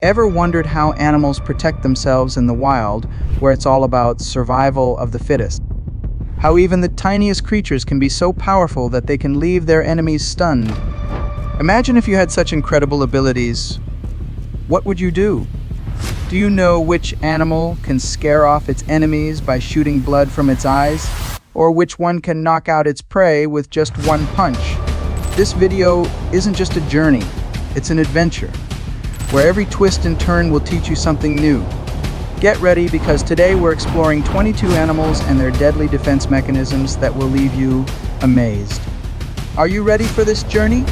Ever wondered how animals protect themselves in the wild, where it's all about survival of the fittest? How even the tiniest creatures can be so powerful that they can leave their enemies stunned? Imagine if you had such incredible abilities. What would you do? Do you know which animal can scare off its enemies by shooting blood from its eyes? Or which one can knock out its prey with just one punch? This video isn't just a journey, it's an adventure, where every twist and turn will teach you something new. Get ready, because today we're exploring 22 animals and their deadly defense mechanisms that will leave you amazed. Are you ready for this journey?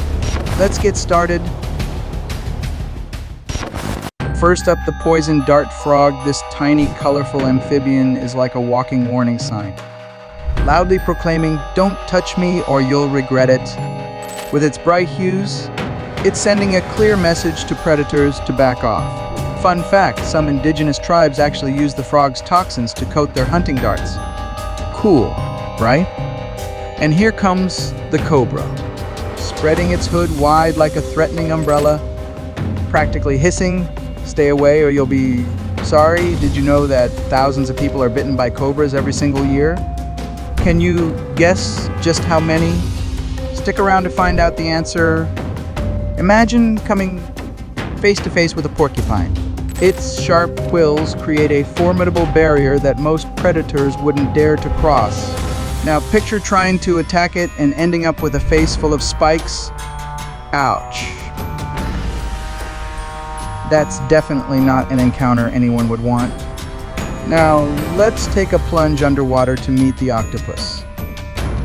Let's get started. First up, the poison dart frog. This tiny, colorful amphibian is like a walking warning sign, loudly proclaiming, "Don't touch me or you'll regret it." With its bright hues, it's sending a clear message to predators to back off. Fun fact, some indigenous tribes actually use the frog's toxins to coat their hunting darts. Cool, right? And here comes the Cobra, spreading its hood wide like a threatening umbrella, practically hissing, "Stay away or you'll be sorry." Did you know that thousands of people are bitten by cobras every single year? Can you guess just how many? Stick around to find out the answer. Imagine coming face to face with a porcupine. Its sharp quills create a formidable barrier that most predators wouldn't dare to cross. Now picture trying to attack it and ending up with a face full of spikes. Ouch. That's definitely not an encounter anyone would want. Now let's take a plunge underwater to meet the octopus.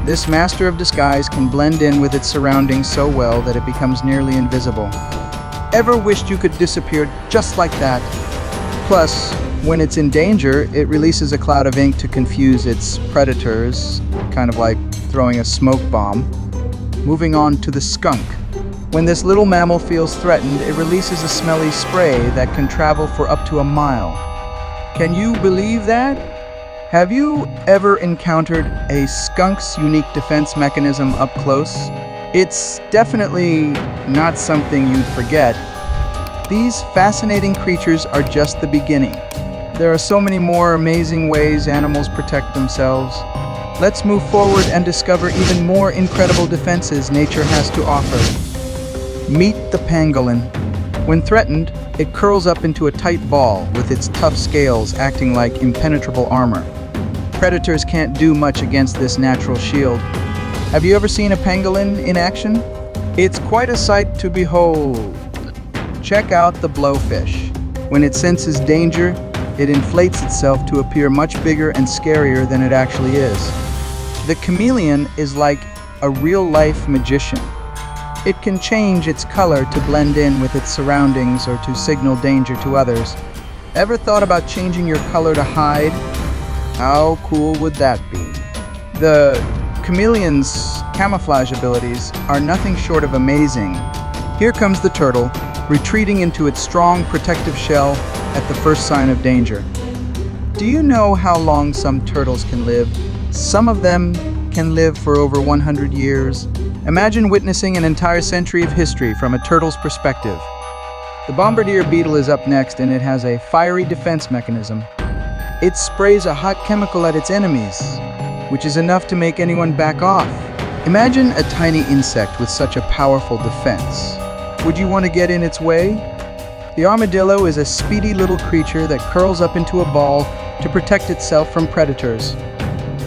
This master of disguise can blend in with its surroundings so well that it becomes nearly invisible. Ever wished you could disappear just like that? Plus, when it's in danger, it releases a cloud of ink to confuse its predators, kind of like throwing a smoke bomb. Moving on to the skunk. When this little mammal feels threatened, it releases a smelly spray that can travel for up to a mile. Can you believe that? Have you ever encountered a skunk's unique defense mechanism up close? It's definitely not something you'd forget. These fascinating creatures are just the beginning. There are so many more amazing ways animals protect themselves. Let's move forward and discover even more incredible defenses nature has to offer. Meet the pangolin. When threatened, it curls up into a tight ball with its tough scales acting like impenetrable armor. Predators can't do much against this natural shield. Have you ever seen a pangolin in action? It's quite a sight to behold. Check out the blowfish. When it senses danger, it inflates itself to appear much bigger and scarier than it actually is. The chameleon is like a real-life magician. It can change its color to blend in with its surroundings or to signal danger to others. Ever thought about changing your color to hide? How cool would that be? The chameleon's camouflage abilities are nothing short of amazing. Here comes the turtle, retreating into its strong protective shell at the first sign of danger. Do you know how long some turtles can live? Some of them can live for over 100 years. Imagine witnessing an entire century of history from a turtle's perspective. The bombardier beetle is up next, and it has a fiery defense mechanism. It sprays a hot chemical at its enemies, which is enough to make anyone back off. Imagine a tiny insect with such a powerful defense. Would you want to get in its way? The armadillo is a speedy little creature that curls up into a ball to protect itself from predators.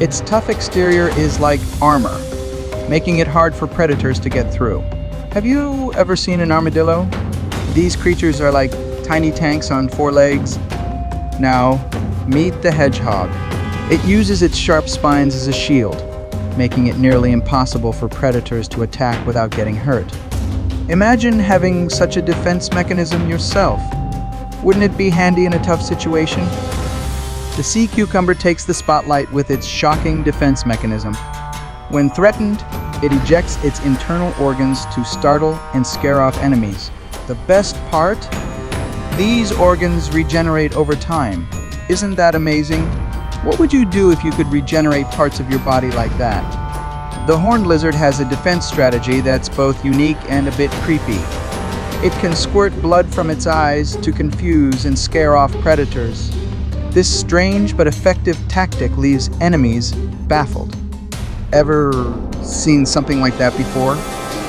Its tough exterior is like armor, making it hard for predators to get through. Have you ever seen an armadillo? These creatures are like tiny tanks on 4 legs. Now, meet the hedgehog. It uses its sharp spines as a shield, making it nearly impossible for predators to attack without getting hurt. Imagine having such a defense mechanism yourself. Wouldn't it be handy in a tough situation? The sea cucumber takes the spotlight with its shocking defense mechanism. When threatened, it ejects its internal organs to startle and scare off enemies. The best part? These organs regenerate over time. Isn't that amazing? What would you do if you could regenerate parts of your body like that? The horned lizard has a defense strategy that's both unique and a bit creepy. It can squirt blood from its eyes to confuse and scare off predators. This strange but effective tactic leaves enemies baffled. Ever seen something like that before?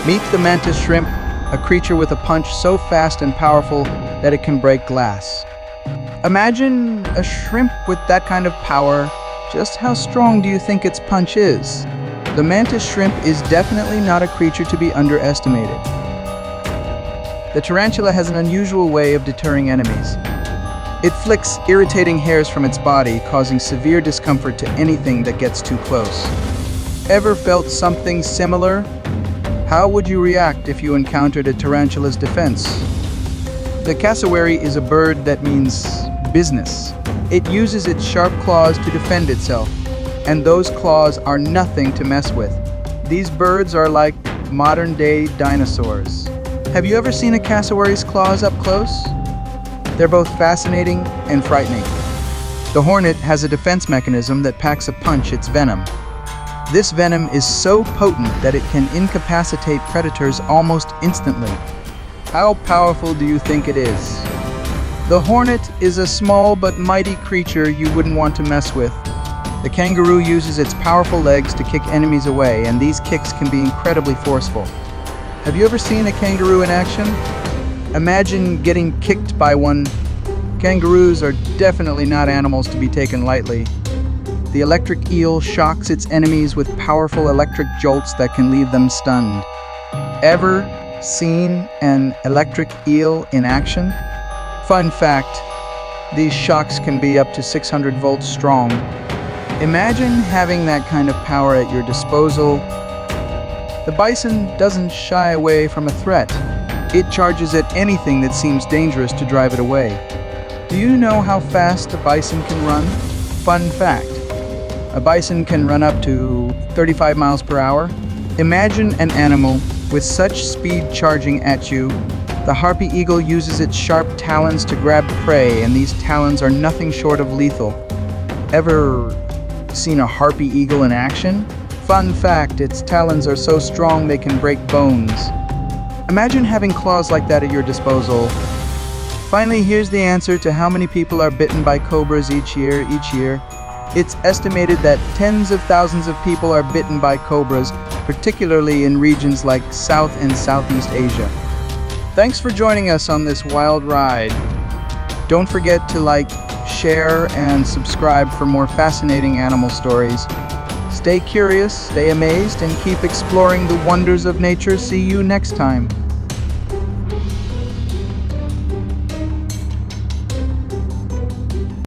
Meet the Mantis Shrimp, a creature with a punch so fast and powerful that it can break glass. Imagine a shrimp with that kind of power. Just how strong do you think its punch is? The Mantis Shrimp is definitely not a creature to be underestimated. The tarantula has an unusual way of deterring enemies. It flicks irritating hairs from its body, causing severe discomfort to anything that gets too close. Ever felt something similar? How would you react if you encountered a tarantula's defense? The cassowary is a bird that means business. It uses its sharp claws to defend itself, and those claws are nothing to mess with. These birds are like modern-day dinosaurs. Have you ever seen a cassowary's claws up close? They're both fascinating and frightening. The hornet has a defense mechanism that packs a punch its venom. This venom is so potent that it can incapacitate predators almost instantly. How powerful do you think it is? The hornet is a small but mighty creature you wouldn't want to mess with. The kangaroo uses its powerful legs to kick enemies away, and these kicks can be incredibly forceful. Have you ever seen a kangaroo in action? Imagine getting kicked by one. Kangaroos are definitely not animals to be taken lightly. The electric eel shocks its enemies with powerful electric jolts that can leave them stunned. Ever seen an electric eel in action? Fun fact, these shocks can be up to 600 volts strong. Imagine having that kind of power at your disposal. The bison doesn't shy away from a threat. It charges at anything that seems dangerous to drive it away. Do you know how fast a bison can run? Fun fact, a bison can run up to 35 miles per hour. Imagine an animal with such speed charging at you. The harpy eagle uses its sharp talons to grab prey, and these talons are nothing short of lethal. Ever seen a harpy eagle in action? Fun fact, its talons are so strong they can break bones. Imagine having claws like that at your disposal. Finally, here's the answer to how many people are bitten by cobras each year. It's estimated that tens of thousands of people are bitten by cobras, particularly in regions like South and Southeast Asia. Thanks for joining us on this wild ride. Don't forget to like, share, and subscribe for more fascinating animal stories. Stay curious, stay amazed, and keep exploring the wonders of nature. See you next time.